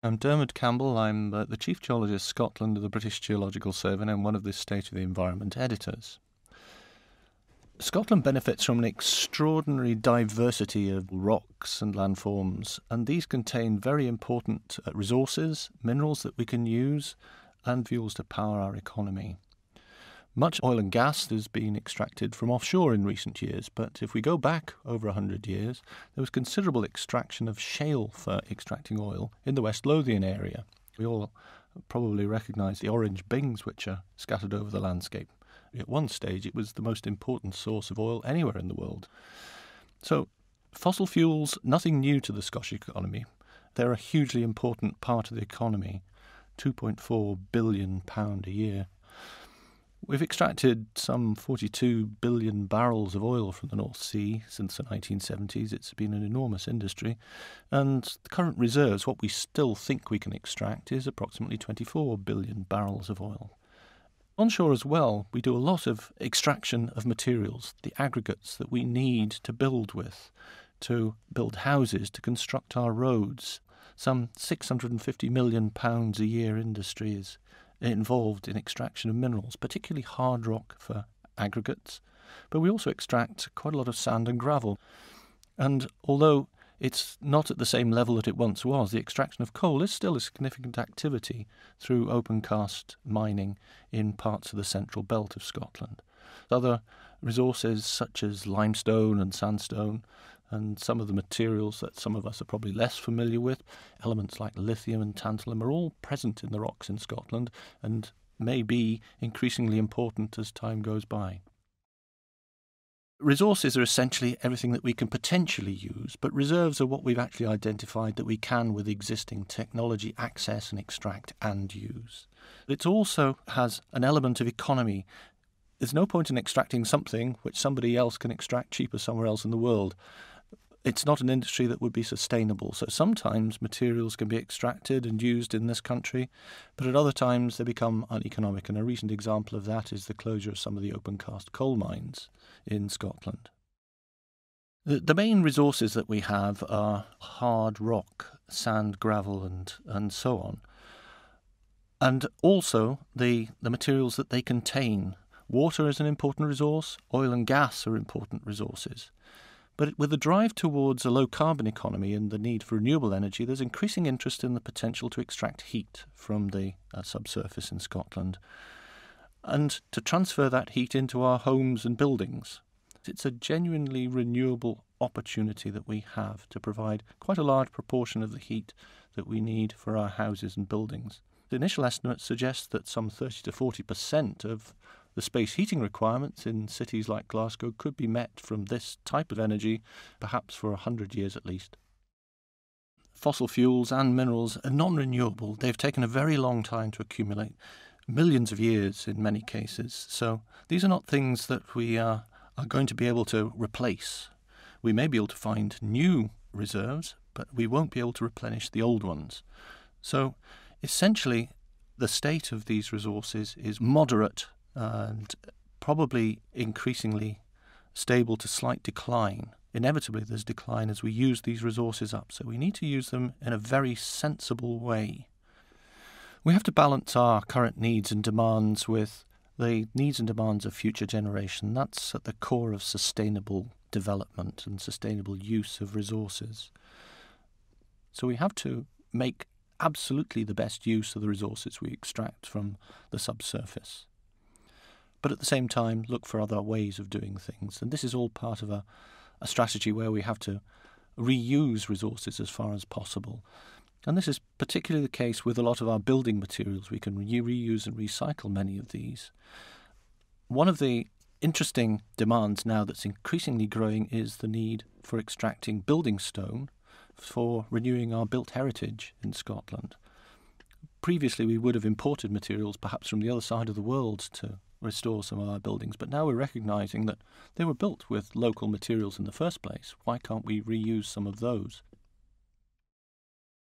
I'm Dermot Campbell. I'm the Chief Geologist Scotland of the British Geological Survey, and I'm one of the State of the Environment editors. Scotland benefits from an extraordinary diversity of rocks and landforms, and these contain very important resources, minerals that we can use, and fuels to power our economy. Much oil and gas has been extracted from offshore in recent years, but if we go back over 100 years, there was considerable extraction of shale for extracting oil in the West Lothian area. We all probably recognise the orange bings which are scattered over the landscape. At one stage, it was the most important source of oil anywhere in the world. So, fossil fuels, nothing new to the Scottish economy. They're a hugely important part of the economy, £2.4 billion a year. We've extracted some 42 billion barrels of oil from the North Sea since the 1970s. It's been an enormous industry. And the current reserves, what we still think we can extract, is approximately 24 billion barrels of oil. Onshore as well, we do a lot of extraction of materials, the aggregates that we need to build with, to build houses, to construct our roads. Some £650 million a year industry is involved in extraction of minerals, particularly hard rock for aggregates, but we also extract quite a lot of sand and gravel. And although it's not at the same level that it once was, the extraction of coal is still a significant activity through open cast mining in parts of the central belt of Scotland. Other resources such as limestone and sandstone and some of the materials that some of us are probably less familiar with, elements like lithium and tantalum, are all present in the rocks in Scotland and may be increasingly important as time goes by. Resources are essentially everything that we can potentially use, but reserves are what we've actually identified that we can, with existing technology, access and extract and use. It also has an element of economy. There's no point in extracting something which somebody else can extract cheaper somewhere else in the world. It's not an industry that would be sustainable. So sometimes materials can be extracted and used in this country, but at other times they become uneconomic. And a recent example of that is the closure of some of the open cast coal mines in Scotland. The main resources that we have are hard rock, sand, gravel and so on. And also the materials that they contain. Water is an important resource, oil and gas are important resources. But with the drive towards a low-carbon economy and the need for renewable energy, there's increasing interest in the potential to extract heat from the subsurface in Scotland and to transfer that heat into our homes and buildings. It's a genuinely renewable opportunity that we have to provide quite a large proportion of the heat that we need for our houses and buildings. The initial estimates suggest that some 30 to 40% of the space heating requirements in cities like Glasgow could be met from this type of energy, perhaps for 100 years at least. Fossil fuels and minerals are non-renewable. They've taken a very long time to accumulate, millions of years in many cases. So these are not things that we are going to be able to replace. We may be able to find new reserves, but we won't be able to replenish the old ones. So essentially, the state of these resources is moderate and probably increasingly stable to slight decline. Inevitably, there's decline as we use these resources up, so we need to use them in a very sensible way. We have to balance our current needs and demands with the needs and demands of future generation. That's at the core of sustainable development and sustainable use of resources. So we have to make absolutely the best use of the resources we extract from the subsurface, but at the same time look for other ways of doing things. And this is all part of a strategy where we have to reuse resources as far as possible. And this is particularly the case with a lot of our building materials. We can reuse and recycle many of these. One of the interesting demands now that's increasingly growing is the need for extracting building stone for renewing our built heritage in Scotland. Previously, we would have imported materials perhaps from the other side of the world to restore some of our buildings, but now we're recognising that they were built with local materials in the first place. Why can't we reuse some of those?